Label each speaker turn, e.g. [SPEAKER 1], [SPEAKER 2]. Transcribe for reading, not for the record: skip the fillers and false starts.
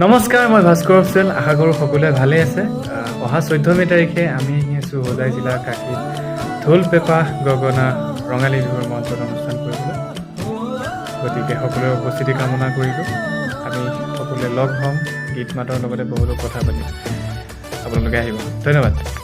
[SPEAKER 1] নমস্কাৰ, মই ভাস্কৰ অপচৱেল। আশা কৰোঁ সকলোৱে ভালেই আছে। অহা 14 মে' তাৰিখে আমি আহি আছোঁ হোজাই জিলাৰ কাকিত ঢোল পেঁপা গগনা ৰঙালী বিহুৰ মঞ্চত অনুষ্ঠান কৰিবলৈ। গতিকে সকলোৰে উপস্থিতি কামনা কৰিলোঁ। আমি সকলোৱে লগ হ'ম, গীত মাতৰ লগতে বহুতো কথা পাতিম। আপোনালোকে আহিব। ধন্যবাদ।